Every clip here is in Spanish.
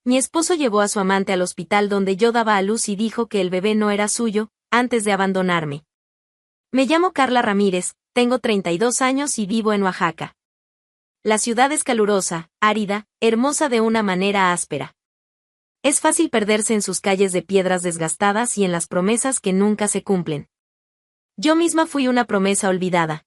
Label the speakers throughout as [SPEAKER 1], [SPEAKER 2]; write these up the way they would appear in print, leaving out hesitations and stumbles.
[SPEAKER 1] Mi esposo llevó a su amante al hospital donde yo daba a luz y dijo que el bebé no era suyo, antes de abandonarme. Me llamo Carla Ramírez, tengo 32 años y vivo en Oaxaca. La ciudad es calurosa, árida, hermosa de una manera áspera. Es fácil perderse en sus calles de piedras desgastadas y en las promesas que nunca se cumplen. Yo misma fui una promesa olvidada.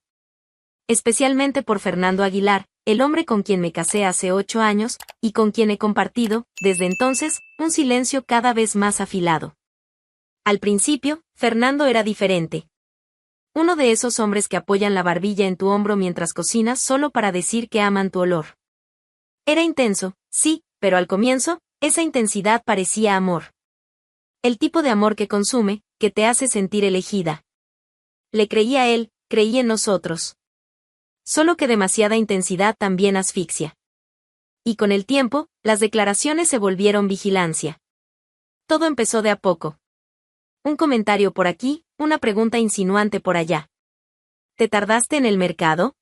[SPEAKER 1] Especialmente por Fernando Aguilar, el hombre con quien me casé hace 8 años, y con quien he compartido, desde entonces, un silencio cada vez más afilado. Al principio, Fernando era diferente. Uno de esos hombres que apoyan la barbilla en tu hombro mientras cocinas solo para decir que aman tu olor. Era intenso, sí, pero al comienzo, esa intensidad parecía amor. El tipo de amor que consume, que te hace sentir elegida. Le creí a él, creí en nosotros. Solo que demasiada intensidad también asfixia. Y con el tiempo, las declaraciones se volvieron vigilancia. Todo empezó de a poco. Un comentario por aquí, una pregunta insinuante por allá. ¿Te tardaste en el mercado?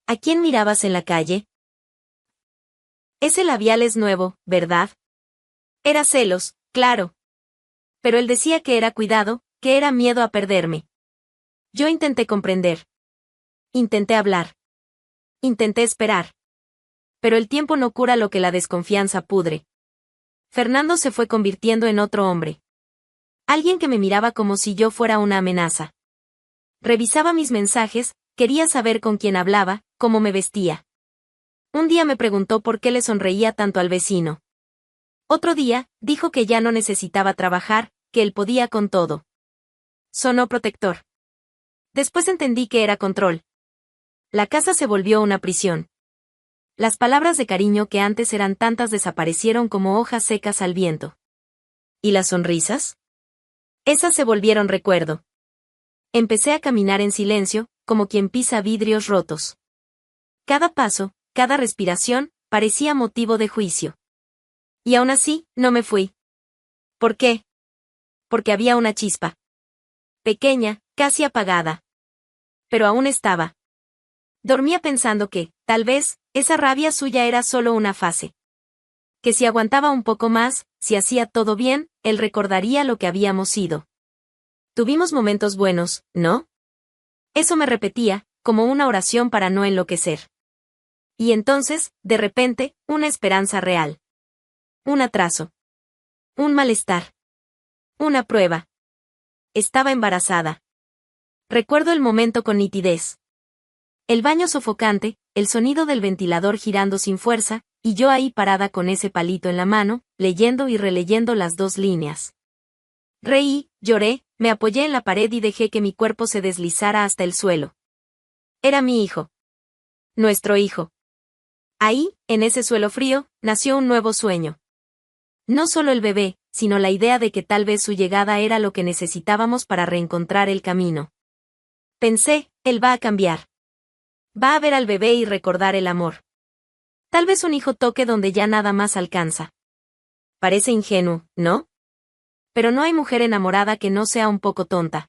[SPEAKER 1] ¿A quién mirabas en la calle? Ese labial es nuevo, ¿verdad? Era celos, claro. Pero él decía que era cuidado, que era miedo a perderme. Yo intenté comprender. Intenté hablar. Intenté esperar. Pero el tiempo no cura lo que la desconfianza pudre. Fernando se fue convirtiendo en otro hombre. Alguien que me miraba como si yo fuera una amenaza. Revisaba mis mensajes, quería saber con quién hablaba, cómo me vestía. Un día me preguntó por qué le sonreía tanto al vecino. Otro día, dijo que ya no necesitaba trabajar, que él podía con todo. Sonó protector. Después entendí que era control. La casa se volvió una prisión. Las palabras de cariño que antes eran tantas desaparecieron como hojas secas al viento. ¿Y las sonrisas? Esas se volvieron recuerdo. Empecé a caminar en silencio, como quien pisa vidrios rotos. Cada paso, cada respiración, parecía motivo de juicio. Y aún así, no me fui. ¿Por qué? Porque había una chispa. Pequeña, casi apagada. Pero aún estaba. Dormía pensando que, tal vez, esa rabia suya era solo una fase. Que si aguantaba un poco más, si hacía todo bien, él recordaría lo que habíamos sido. Tuvimos momentos buenos, ¿no? Eso me repetía, como una oración para no enloquecer. Y entonces, de repente, una esperanza real. Un atraso. Un malestar. Una prueba. Estaba embarazada. Recuerdo el momento con nitidez. El baño sofocante, el sonido del ventilador girando sin fuerza, y yo ahí parada con ese palito en la mano, leyendo y releyendo las 2 líneas. Reí, lloré, me apoyé en la pared y dejé que mi cuerpo se deslizara hasta el suelo. Era mi hijo. Nuestro hijo. Ahí, en ese suelo frío, nació un nuevo sueño. No solo el bebé, sino la idea de que tal vez su llegada era lo que necesitábamos para reencontrar el camino. Pensé, él va a cambiar. Va a ver al bebé y recordar el amor. Tal vez un hijo toque donde ya nada más alcanza. Parece ingenuo, ¿no? Pero no hay mujer enamorada que no sea un poco tonta.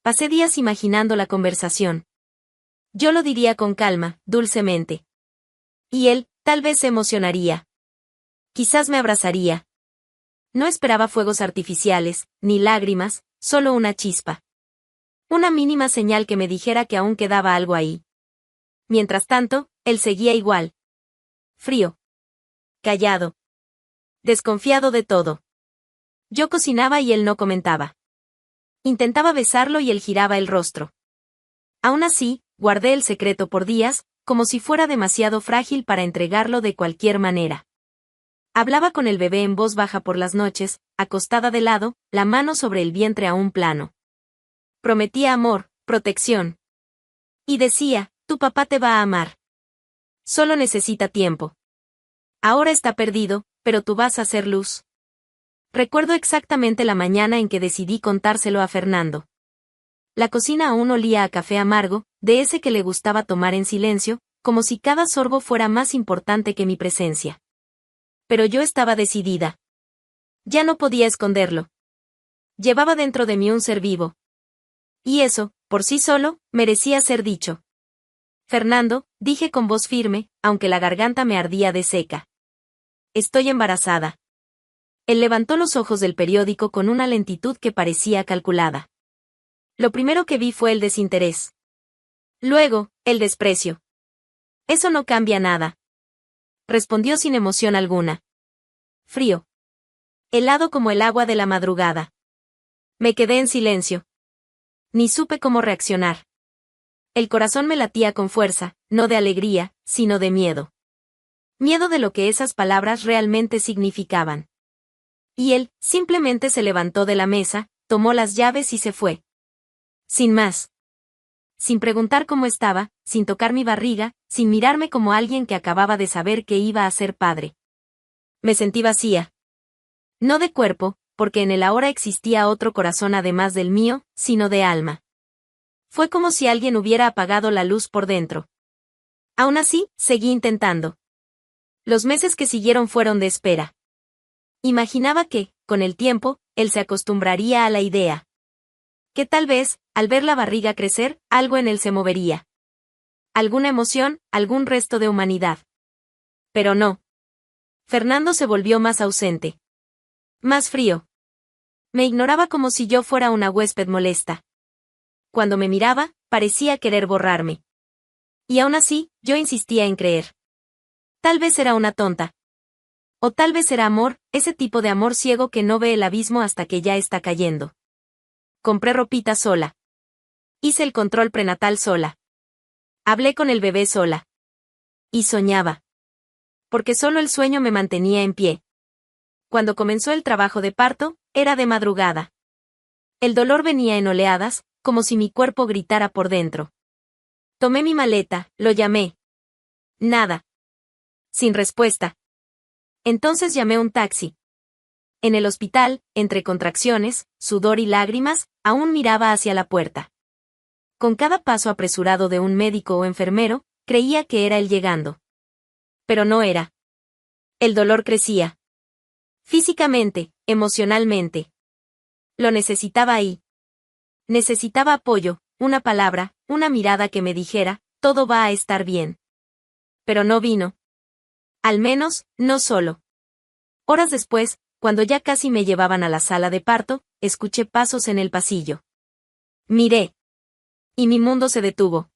[SPEAKER 1] Pasé días imaginando la conversación. Yo lo diría con calma, dulcemente. Y él, tal vez se emocionaría. Quizás me abrazaría. No esperaba fuegos artificiales, ni lágrimas, solo una chispa. Una mínima señal que me dijera que aún quedaba algo ahí. Mientras tanto, él seguía igual. Frío. Callado. Desconfiado de todo. Yo cocinaba y él no comentaba. Intentaba besarlo y él giraba el rostro. Aún así, guardé el secreto por días, como si fuera demasiado frágil para entregarlo de cualquier manera. Hablaba con el bebé en voz baja por las noches, acostada de lado, la mano sobre el vientre aún plano. Prometía amor, protección. Y decía, tu papá te va a amar. Solo necesita tiempo. Ahora está perdido, pero tú vas a hacer luz. Recuerdo exactamente la mañana en que decidí contárselo a Fernando. La cocina aún olía a café amargo, de ese que le gustaba tomar en silencio, como si cada sorbo fuera más importante que mi presencia. Pero yo estaba decidida. Ya no podía esconderlo. Llevaba dentro de mí un ser vivo. Y eso, por sí solo, merecía ser dicho. Fernando, dije con voz firme, aunque la garganta me ardía de seca. estoy embarazada. Él levantó los ojos del periódico con una lentitud que parecía calculada. Lo primero que vi fue el desinterés. Luego, el desprecio. Eso no cambia nada. Respondió sin emoción alguna. Frío. Helado como el agua de la madrugada. Me quedé en silencio. Ni supe cómo reaccionar. El corazón me latía con fuerza, no de alegría, sino de miedo. Miedo de lo que esas palabras realmente significaban. Y él, simplemente se levantó de la mesa, tomó las llaves y se fue. Sin más. Sin preguntar cómo estaba, sin tocar mi barriga, sin mirarme como alguien que acababa de saber que iba a ser padre. Me sentí vacía. No de cuerpo, porque en él ahora existía otro corazón además del mío, sino de alma. Fue como si alguien hubiera apagado la luz por dentro. Aún así, seguí intentando. Los meses que siguieron fueron de espera. Imaginaba que, con el tiempo, él se acostumbraría a la idea. Que tal vez, al ver la barriga crecer, algo en él se movería. Alguna emoción, algún resto de humanidad. Pero no. Fernando se volvió más ausente. Más frío. Me ignoraba como si yo fuera una huésped molesta. Cuando me miraba, parecía querer borrarme. Y aún así, yo insistía en creer. Tal vez era una tonta. O tal vez era amor, ese tipo de amor ciego que no ve el abismo hasta que ya está cayendo. Compré ropita sola. Hice el control prenatal sola. Hablé con el bebé sola. Y soñaba. Porque solo el sueño me mantenía en pie. Cuando comenzó el trabajo de parto, era de madrugada. El dolor venía en oleadas, como si mi cuerpo gritara por dentro. Tomé mi maleta, lo llamé. Nada. Sin respuesta. Entonces llamé un taxi. En el hospital, entre contracciones, sudor y lágrimas, aún miraba hacia la puerta. Con cada paso apresurado de un médico o enfermero, creía que era él llegando. Pero no era. El dolor crecía. Físicamente, emocionalmente. Lo necesitaba ahí. Necesitaba apoyo, una palabra, una mirada que me dijera, todo va a estar bien. Pero no vino. Al menos, no solo. Horas después, cuando ya casi me llevaban a la sala de parto, escuché pasos en el pasillo. Miré. Y mi mundo se detuvo.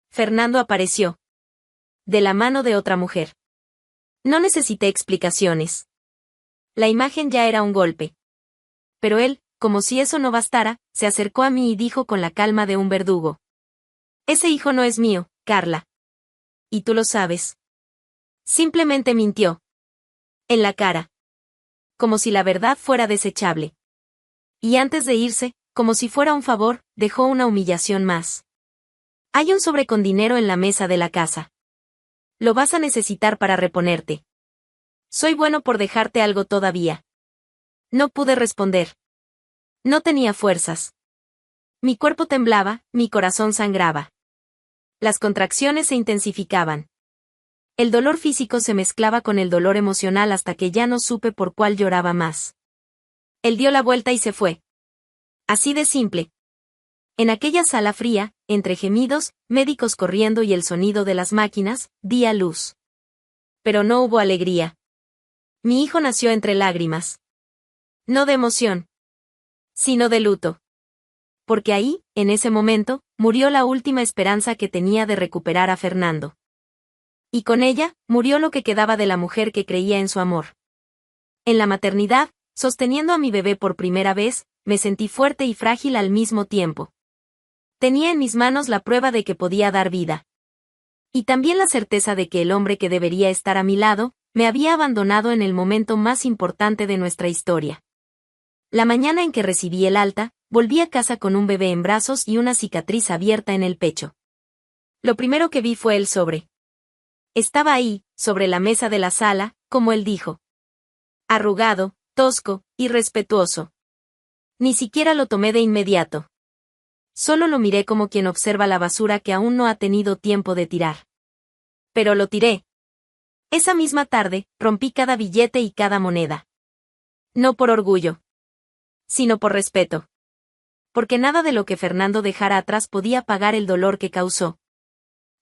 [SPEAKER 1] Fernando apareció. De la mano de otra mujer. No necesité explicaciones. La imagen ya era un golpe. Pero él, como si eso no bastara, se acercó a mí y dijo con la calma de un verdugo. Ese hijo no es mío, Carla. Y tú lo sabes. Simplemente mintió. En la cara. Como si la verdad fuera desechable. Y antes de irse, como si fuera un favor, dejó una humillación más. Hay un sobre con dinero en la mesa de la casa. Lo vas a necesitar para reponerte. Soy bueno por dejarte algo todavía. No pude responder. No tenía fuerzas. Mi cuerpo temblaba, mi corazón sangraba. Las contracciones se intensificaban. El dolor físico se mezclaba con el dolor emocional hasta que ya no supe por cuál lloraba más. Él dio la vuelta y se fue. Así de simple. En aquella sala fría, entre gemidos, médicos corriendo y el sonido de las máquinas, di a luz. Pero no hubo alegría. Mi hijo nació entre lágrimas. No de emoción, sino de luto. Porque ahí, en ese momento, murió la última esperanza que tenía de recuperar a Fernando. Y con ella, murió lo que quedaba de la mujer que creía en su amor. En la maternidad, sosteniendo a mi bebé por primera vez, me sentí fuerte y frágil al mismo tiempo. Tenía en mis manos la prueba de que podía dar vida. Y también la certeza de que el hombre que debería estar a mi lado, me había abandonado en el momento más importante de nuestra historia. La mañana en que recibí el alta, volví a casa con un bebé en brazos y una cicatriz abierta en el pecho. Lo primero que vi fue el sobre. Estaba ahí, sobre la mesa de la sala, como él dijo. Arrugado, tosco, irrespetuoso. Ni siquiera lo tomé de inmediato. Solo lo miré como quien observa la basura que aún no ha tenido tiempo de tirar. Pero lo tiré. Esa misma tarde, rompí cada billete y cada moneda. No por orgullo, sino por respeto. Porque nada de lo que Fernando dejara atrás podía pagar el dolor que causó.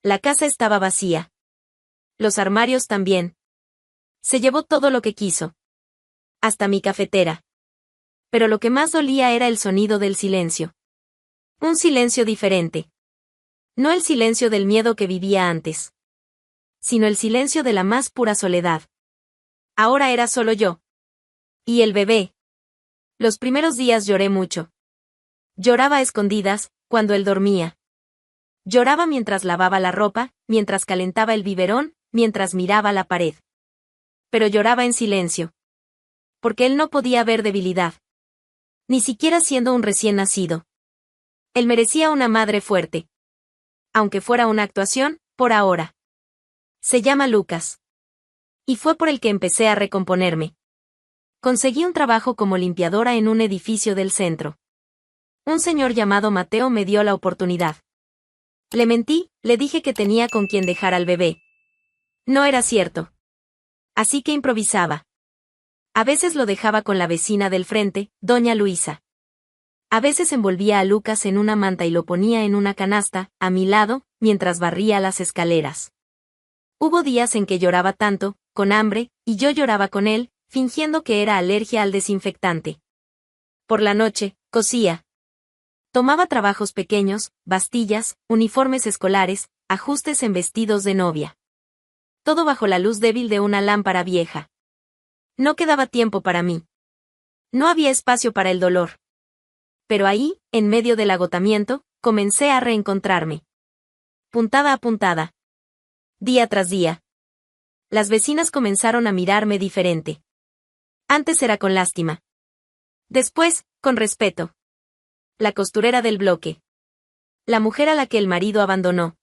[SPEAKER 1] La casa estaba vacía. Los armarios también. Se llevó todo lo que quiso. Hasta mi cafetera. Pero lo que más dolía era el sonido del silencio. Un silencio diferente. No el silencio del miedo que vivía antes, sino el silencio de la más pura soledad. Ahora era solo yo. Y el bebé. Los primeros días lloré mucho. Lloraba a escondidas, cuando él dormía. Lloraba mientras lavaba la ropa, mientras calentaba el biberón, mientras miraba la pared. Pero lloraba en silencio. Porque él no podía ver debilidad. Ni siquiera siendo un recién nacido. Él merecía una madre fuerte. Aunque fuera una actuación, por ahora. Se llama Lucas. Y fue por el que empecé a recomponerme. Conseguí un trabajo como limpiadora en un edificio del centro. Un señor llamado Mateo me dio la oportunidad. Le mentí, le dije que tenía con quien dejar al bebé. No era cierto. Así que improvisaba. A veces lo dejaba con la vecina del frente, doña Luisa. A veces envolvía a Lucas en una manta y lo ponía en una canasta, a mi lado, mientras barría las escaleras. Hubo días en que lloraba tanto, con hambre, y yo lloraba con él, fingiendo que era alergia al desinfectante. Por la noche, cosía. Tomaba trabajos pequeños, bastillas, uniformes escolares, ajustes en vestidos de novia. Todo bajo la luz débil de una lámpara vieja. No quedaba tiempo para mí. No había espacio para el dolor. Pero ahí, en medio del agotamiento, comencé a reencontrarme. Puntada a puntada. Día tras día. Las vecinas comenzaron a mirarme diferente. Antes era con lástima. Después, con respeto. La costurera del bloque. La mujer a la que el marido abandonó.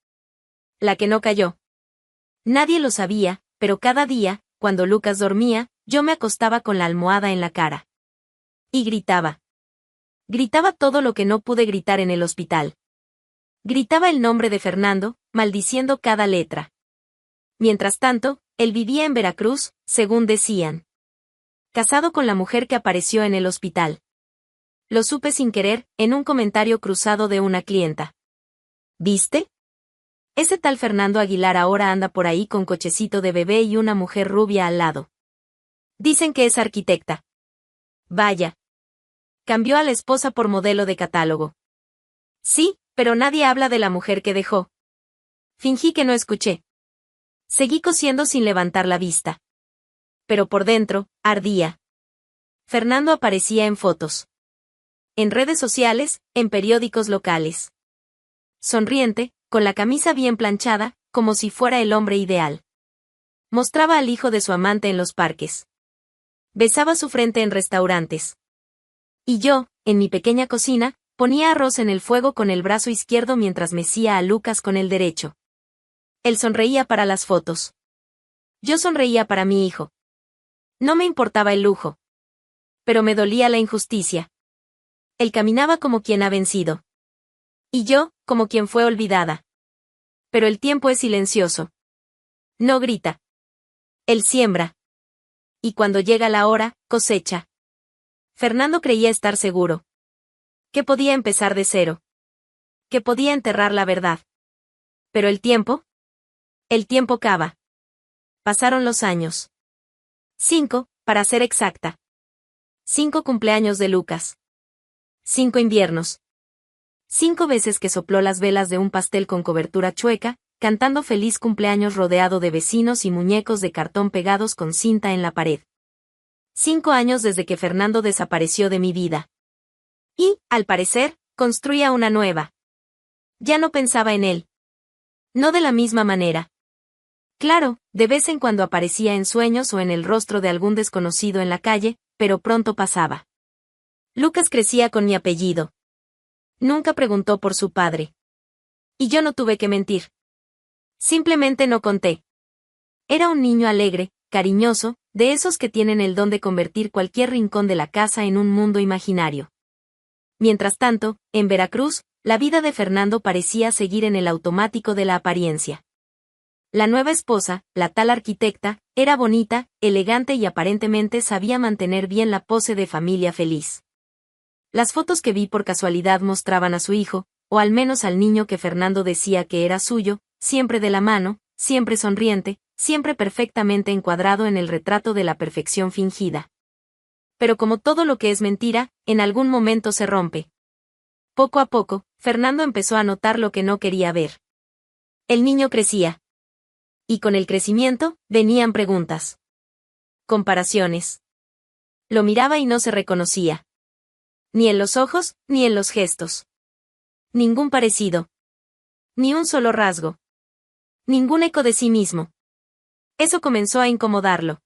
[SPEAKER 1] La que no cayó. Nadie lo sabía, pero cada día, cuando Lucas dormía, yo me acostaba con la almohada en la cara. Y gritaba. Gritaba todo lo que no pude gritar en el hospital. Gritaba el nombre de Fernando, maldiciendo cada letra. Mientras tanto, él vivía en Veracruz, según decían. Casado con la mujer que apareció en el hospital. Lo supe sin querer, en un comentario cruzado de una clienta. ¿Viste? Ese tal Fernando Aguilar ahora anda por ahí con cochecito de bebé y una mujer rubia al lado. Dicen que es arquitecta. Vaya. Cambió a la esposa por modelo de catálogo. Sí, pero nadie habla de la mujer que dejó. Fingí que no escuché. Seguí cosiendo sin levantar la vista. Pero por dentro, ardía. Fernando aparecía en fotos. En redes sociales, en periódicos locales. Sonriente, con la camisa bien planchada, como si fuera el hombre ideal. Mostraba al hijo de su amante en los parques. Besaba su frente en restaurantes. Y yo, en mi pequeña cocina, ponía arroz en el fuego con el brazo izquierdo mientras mecía a Lucas con el derecho. Él sonreía para las fotos. Yo sonreía para mi hijo. No me importaba el lujo. Pero me dolía la injusticia. Él caminaba como quien ha vencido. Y yo, como quien fue olvidada. Pero el tiempo es silencioso. No grita. Él siembra. Y cuando llega la hora, cosecha. Fernando creía estar seguro. Que podía empezar de cero. Que podía enterrar la verdad. Pero el tiempo. El tiempo cava. Pasaron los años. 5, para ser exacta. 5 cumpleaños de Lucas. 5 inviernos. 5 veces que sopló las velas de un pastel con cobertura chueca, cantando feliz cumpleaños rodeado de vecinos y muñecos de cartón pegados con cinta en la pared. 5 años desde que Fernando desapareció de mi vida. Y, al parecer, construía una nueva. Ya no pensaba en él. No de la misma manera. Claro, de vez en cuando aparecía en sueños o en el rostro de algún desconocido en la calle, pero pronto pasaba. Lucas crecía con mi apellido. Nunca preguntó por su padre. Y yo no tuve que mentir. Simplemente no conté. Era un niño alegre, cariñoso, de esos que tienen el don de convertir cualquier rincón de la casa en un mundo imaginario. Mientras tanto, en Veracruz, la vida de Fernando parecía seguir en el automático de la apariencia. La nueva esposa, la tal arquitecta, era bonita, elegante y aparentemente sabía mantener bien la pose de familia feliz. Las fotos que vi por casualidad mostraban a su hijo, o al menos al niño que Fernando decía que era suyo, siempre de la mano, siempre sonriente, siempre perfectamente encuadrado en el retrato de la perfección fingida. Pero como todo lo que es mentira, en algún momento se rompe. Poco a poco, Fernando empezó a notar lo que no quería ver. El niño crecía. Y con el crecimiento, venían preguntas. Comparaciones. Lo miraba y no se reconocía. Ni en los ojos, ni en los gestos. Ningún parecido. Ni un solo rasgo. Ningún eco de sí mismo. Eso comenzó a incomodarlo.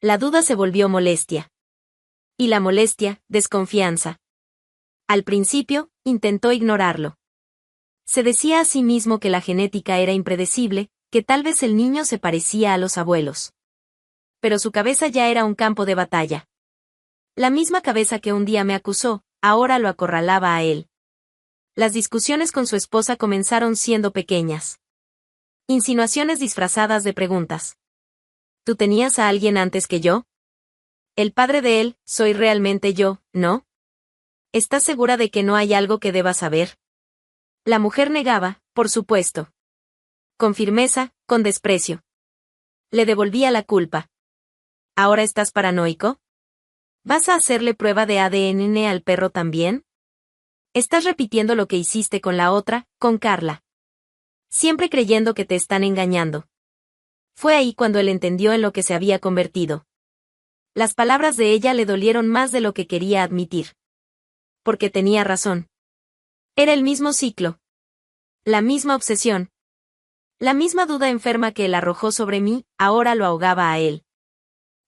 [SPEAKER 1] La duda se volvió molestia. Y la molestia, desconfianza. Al principio, intentó ignorarlo. Se decía a sí mismo que la genética era impredecible, que tal vez el niño se parecía a los abuelos. Pero su cabeza ya era un campo de batalla. La misma cabeza que un día me acusó, ahora lo acorralaba a él. Las discusiones con su esposa comenzaron siendo pequeñas. Insinuaciones disfrazadas de preguntas. ¿Tú tenías a alguien antes que yo? El padre de él, soy realmente yo, ¿no? ¿Estás segura de que no hay algo que deba saber? La mujer negaba, por supuesto. Con firmeza, con desprecio. Le devolvía la culpa. ¿Ahora estás paranoico? ¿Vas a hacerle prueba de ADN al perro también? Estás repitiendo lo que hiciste con la otra, con Carla. Siempre creyendo que te están engañando. Fue ahí cuando él entendió en lo que se había convertido. Las palabras de ella le dolieron más de lo que quería admitir. Porque tenía razón. Era el mismo ciclo. La misma obsesión. La misma duda enferma que él arrojó sobre mí, ahora lo ahogaba a él.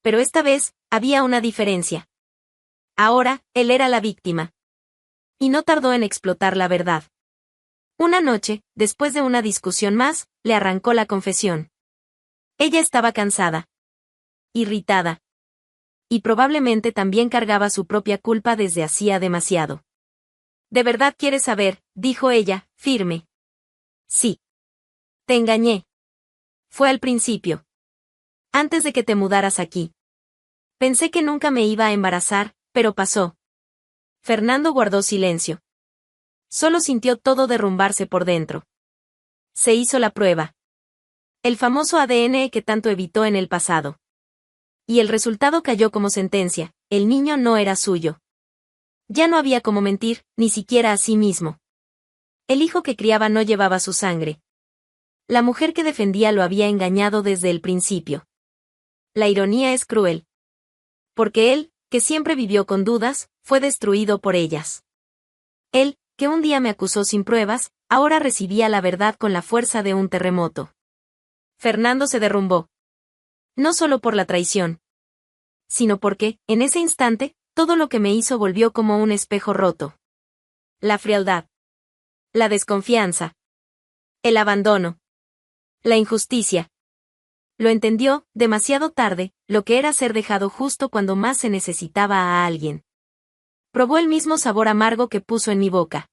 [SPEAKER 1] Pero esta vez, había una diferencia. Ahora, él era la víctima. Y no tardó en explotar la verdad. Una noche, después de una discusión más, le arrancó la confesión. Ella estaba cansada. Irritada. Y probablemente también cargaba su propia culpa desde hacía demasiado. ¿De verdad quieres saber?, dijo ella, firme. Sí. Te engañé. Fue al principio. Antes de que te mudaras aquí. Pensé que nunca me iba a embarazar, pero pasó. Fernando guardó silencio. Solo sintió todo derrumbarse por dentro. Se hizo la prueba. El famoso ADN que tanto evitó en el pasado. Y el resultado cayó como sentencia, el niño no era suyo. Ya no había cómo mentir, ni siquiera a sí mismo. El hijo que criaba no llevaba su sangre. La mujer que defendía lo había engañado desde el principio. La ironía es cruel. Porque él, que siempre vivió con dudas, fue destruido por ellas. Él, que un día me acusó sin pruebas, ahora recibía la verdad con la fuerza de un terremoto. Fernando se derrumbó. No solo por la traición, sino porque, en ese instante, todo lo que me hizo volvió como un espejo roto. La frialdad. La desconfianza. El abandono. La injusticia. Lo entendió, demasiado tarde, lo que era ser dejado justo cuando más se necesitaba a alguien. Probó el mismo sabor amargo que puso en mi boca.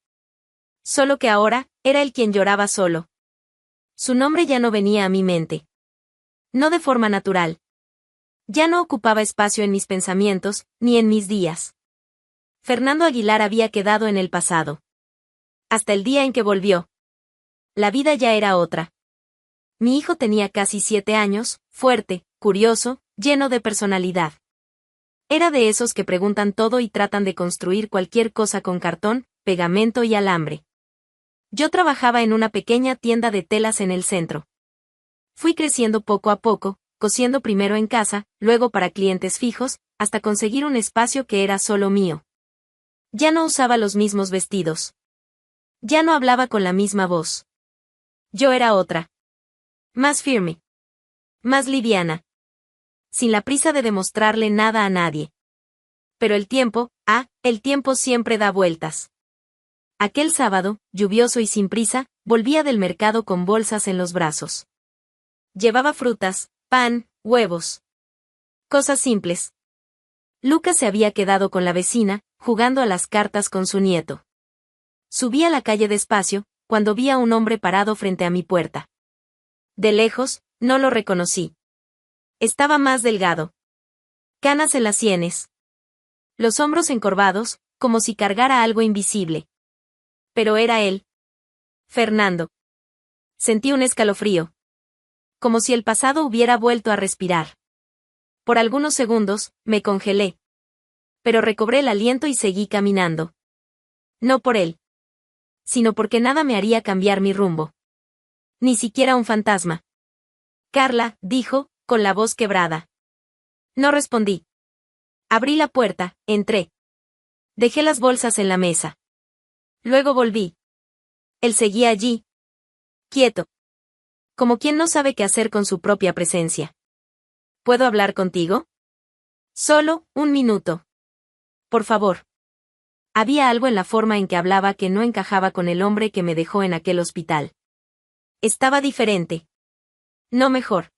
[SPEAKER 1] Solo que ahora, era él quien lloraba solo. Su nombre ya no venía a mi mente. No de forma natural. Ya no ocupaba espacio en mis pensamientos, ni en mis días. Fernando Aguilar había quedado en el pasado. Hasta el día en que volvió. La vida ya era otra. Mi hijo tenía casi 7 años, fuerte, curioso, lleno de personalidad. Era de esos que preguntan todo y tratan de construir cualquier cosa con cartón, pegamento y alambre. Yo trabajaba en una pequeña tienda de telas en el centro. Fui creciendo poco a poco, cosiendo primero en casa, luego para clientes fijos, hasta conseguir un espacio que era solo mío. Ya no usaba los mismos vestidos. Ya no hablaba con la misma voz. Yo era otra. Más firme. Más liviana. Sin la prisa de demostrarle nada a nadie. Pero el tiempo siempre da vueltas. Aquel sábado, lluvioso y sin prisa, volvía del mercado con bolsas en los brazos. Llevaba frutas, pan, huevos. Cosas simples. Lucas se había quedado con la vecina, jugando a las cartas con su nieto. Subí a la calle despacio, cuando vi a un hombre parado frente a mi puerta. De lejos, no lo reconocí. Estaba más delgado. Canas en las sienes. Los hombros encorvados, como si cargara algo invisible. Pero era él. Fernando. Sentí un escalofrío. como si el pasado hubiera vuelto a respirar. Por algunos segundos, me congelé. Pero recobré el aliento y seguí caminando. No por él, sino porque nada me haría cambiar mi rumbo. Ni siquiera un fantasma. Carla, dijo, con la voz quebrada. No respondí. Abrí la puerta, entré. Dejé las bolsas en la mesa. Luego volví. Él seguía allí. Quieto. Como quien no sabe qué hacer con su propia presencia. ¿Puedo hablar contigo? Solo, un minuto. Por favor. Había algo en la forma en que hablaba que no encajaba con el hombre que me dejó en aquel hospital. Estaba diferente. No mejor.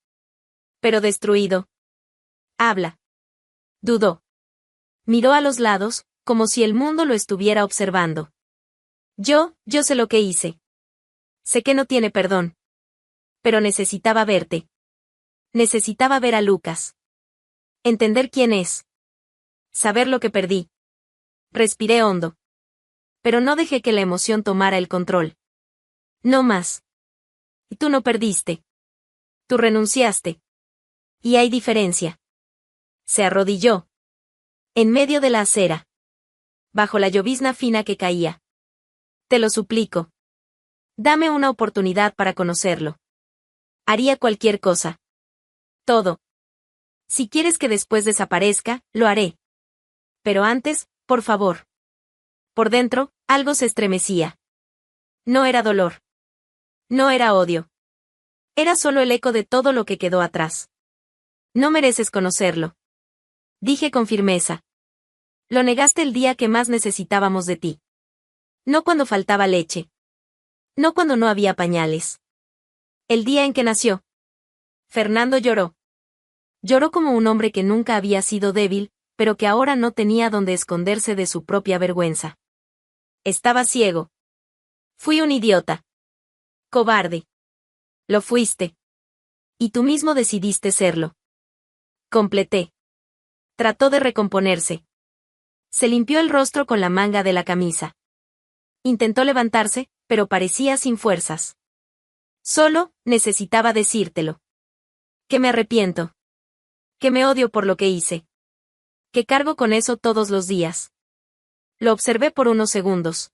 [SPEAKER 1] Pero destruido. Habla. Dudó. Miró a los lados, como si el mundo lo estuviera observando. Yo sé lo que hice. Sé que no tiene perdón. Pero necesitaba verte. Necesitaba ver a Lucas. Entender quién es. Saber lo que perdí. Respiré hondo. Pero no dejé que la emoción tomara el control. No más. Y tú no perdiste. Tú renunciaste. Y hay diferencia. Se arrodilló. En medio de la acera. Bajo la llovizna fina que caía. Te lo suplico. Dame una oportunidad para conocerlo. Haría cualquier cosa. Todo. Si quieres que después desaparezca, lo haré. Pero antes, por favor. Por dentro, algo se estremecía. No era dolor. No era odio. Era solo el eco de todo lo que quedó atrás. No mereces conocerlo. Dije con firmeza. Lo negaste el día que más necesitábamos de ti. No cuando faltaba leche. No cuando no había pañales. El día en que nació. Fernando lloró. Lloró como un hombre que nunca había sido débil, pero que ahora no tenía dónde esconderse de su propia vergüenza. Estaba ciego. Fui un idiota. Cobarde. Lo fuiste. Y tú mismo decidiste serlo. Completé. Trató de recomponerse. Se limpió el rostro con la manga de la camisa. Intentó levantarse, pero parecía sin fuerzas. Solo, necesitaba decírtelo. Que me arrepiento. Que me odio por lo que hice. Que cargo con eso todos los días. Lo observé por unos segundos.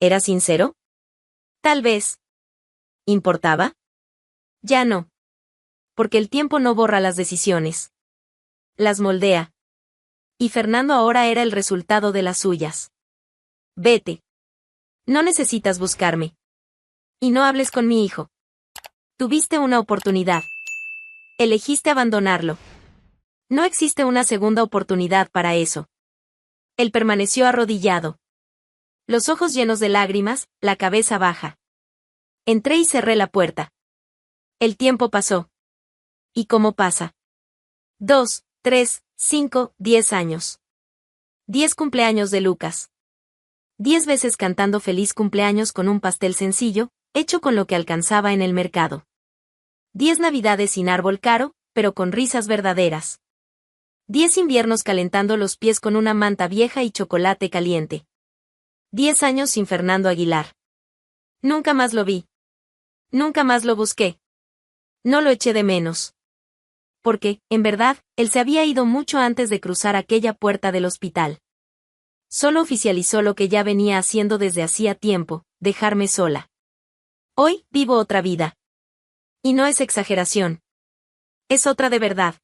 [SPEAKER 1] ¿Era sincero? Tal vez. ¿Importaba? Ya no. Porque el tiempo no borra las decisiones. Las moldea. Y Fernando ahora era el resultado de las suyas. Vete. No necesitas buscarme. Y no hables con mi hijo. Tuviste una oportunidad. Elegiste abandonarlo. No existe una segunda oportunidad para eso. Él permaneció arrodillado. Los ojos llenos de lágrimas, la cabeza baja. Entré y cerré la puerta. El tiempo pasó. ¿Y cómo pasa? 2, 3, 5, 10 años. 10 cumpleaños de Lucas. 10 veces cantando feliz cumpleaños con un pastel sencillo, hecho con lo que alcanzaba en el mercado. 10 navidades sin árbol caro, pero con risas verdaderas. 10 inviernos calentando los pies con una manta vieja y chocolate caliente. 10 años sin Fernando Aguilar. Nunca más lo vi. Nunca más lo busqué. No lo eché de menos. Porque, en verdad, él se había ido mucho antes de cruzar aquella puerta del hospital. Solo oficializó lo que ya venía haciendo desde hacía tiempo, dejarme sola. Hoy, vivo otra vida. Y no es exageración. Es otra de verdad.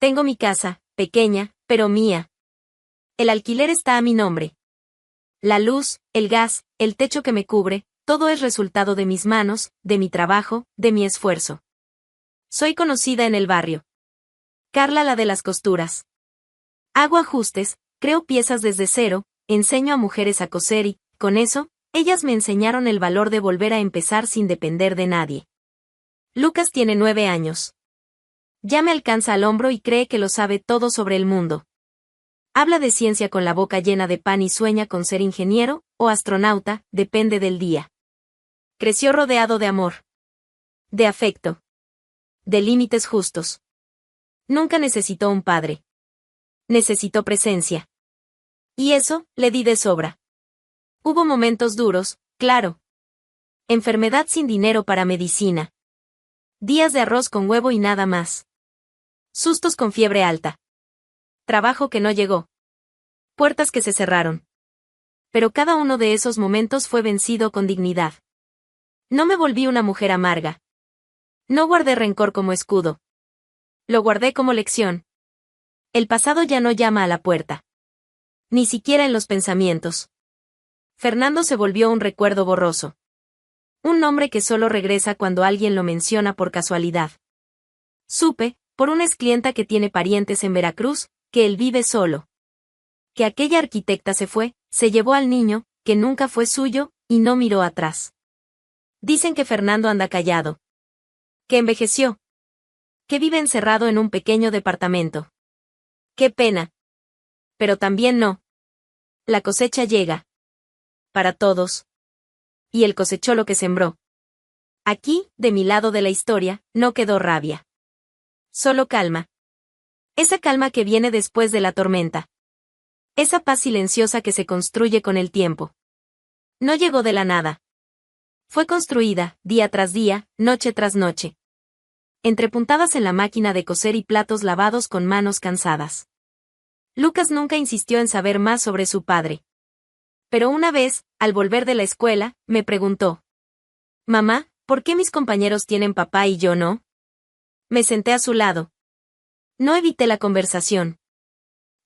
[SPEAKER 1] Tengo mi casa, pequeña, pero mía. El alquiler está a mi nombre. La luz, el gas, el techo que me cubre, todo es resultado de mis manos, de mi trabajo, de mi esfuerzo. Soy conocida en el barrio. Carla la de las costuras. Hago ajustes, creo piezas desde cero, enseño a mujeres a coser y, con eso, ellas me enseñaron el valor de volver a empezar sin depender de nadie. Lucas tiene 9 años. Ya me alcanza al hombro y cree que lo sabe todo sobre el mundo. Habla de ciencia con la boca llena de pan y sueña con ser ingeniero, o astronauta, depende del día. Creció rodeado de amor. De afecto. De límites justos. Nunca necesitó un padre. Necesitó presencia. Y eso, le di de sobra. Hubo momentos duros, claro. Enfermedad sin dinero para medicina. Días de arroz con huevo y nada más. Sustos con fiebre alta. Trabajo que no llegó. Puertas que se cerraron. Pero cada uno de esos momentos fue vencido con dignidad. No me volví una mujer amarga. No guardé rencor como escudo. Lo guardé como lección. El pasado ya no llama a la puerta. Ni siquiera en los pensamientos. Fernando se volvió un recuerdo borroso. Un nombre que solo regresa cuando alguien lo menciona por casualidad. Supe, por una exclienta que tiene parientes en Veracruz, que él vive solo. Que aquella arquitecta se fue, se llevó al niño, que nunca fue suyo, y no miró atrás. Dicen que Fernando anda callado. Que envejeció. Que vive encerrado en un pequeño departamento. ¡Qué pena! Pero también no. La cosecha llega. Para todos. Y él cosechó lo que sembró. Aquí, de mi lado de la historia, no quedó rabia. Solo calma. Esa calma que viene después de la tormenta. Esa paz silenciosa que se construye con el tiempo. No llegó de la nada. Fue construida, día tras día, noche tras noche. Entre puntadas en la máquina de coser y platos lavados con manos cansadas. Lucas nunca insistió en saber más sobre su padre. Pero una vez, al volver de la escuela, me preguntó: «Mamá, ¿por qué mis compañeros tienen papá y yo no?». Me senté a su lado. No evité la conversación.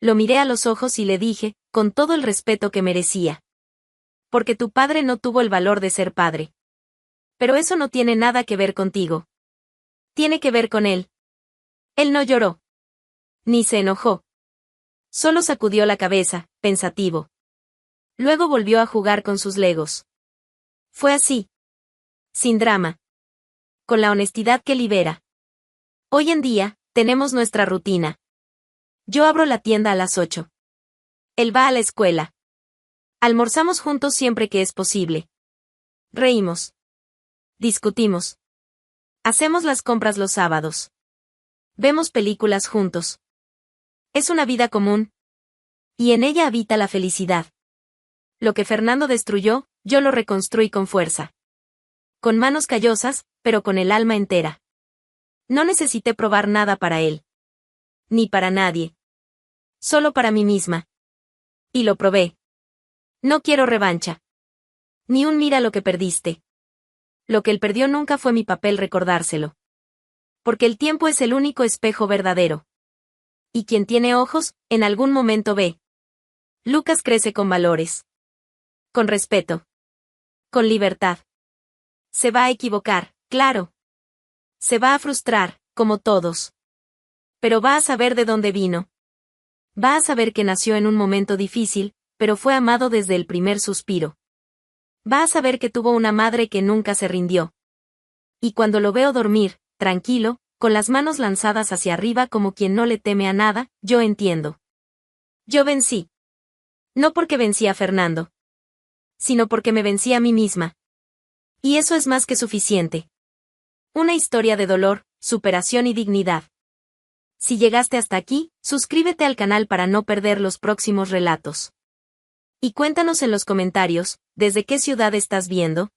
[SPEAKER 1] Lo miré a los ojos y le dije, con todo el respeto que merecía: «Porque tu padre no tuvo el valor de ser padre. Pero eso no tiene nada que ver contigo. Tiene que ver con él». Él no lloró. Ni se enojó. Solo sacudió la cabeza, pensativo. Luego volvió a jugar con sus legos. Fue así. Sin drama. Con la honestidad que libera. Hoy en día, tenemos nuestra rutina. Yo abro la tienda a las 8. Él va a la escuela. Almorzamos juntos siempre que es posible. Reímos. Discutimos. Hacemos las compras los sábados. Vemos películas juntos. Es una vida común. Y en ella habita la felicidad. Lo que Fernando destruyó, yo lo reconstruí con fuerza. Con manos callosas, pero con el alma entera. No necesité probar nada para él. Ni para nadie. Solo para mí misma. Y lo probé. No quiero revancha. Ni un mira lo que perdiste. Lo que él perdió nunca fue mi papel recordárselo. Porque el tiempo es el único espejo verdadero. Y quien tiene ojos, en algún momento ve. Lucas crece con valores. Con respeto. Con libertad. Se va a equivocar, claro. Se va a frustrar, como todos. Pero va a saber de dónde vino. Va a saber que nació en un momento difícil, pero fue amado desde el primer suspiro. Va a saber que tuvo una madre que nunca se rindió. Y cuando lo veo dormir, tranquilo, con las manos lanzadas hacia arriba como quien no le teme a nada, yo entiendo. Yo vencí. No porque vencí a Fernando. Sino porque me vencí a mí misma. Y eso es más que suficiente. Una historia de dolor, superación y dignidad. Si llegaste hasta aquí, suscríbete al canal para no perder los próximos relatos. Y cuéntanos en los comentarios, ¿desde qué ciudad estás viendo?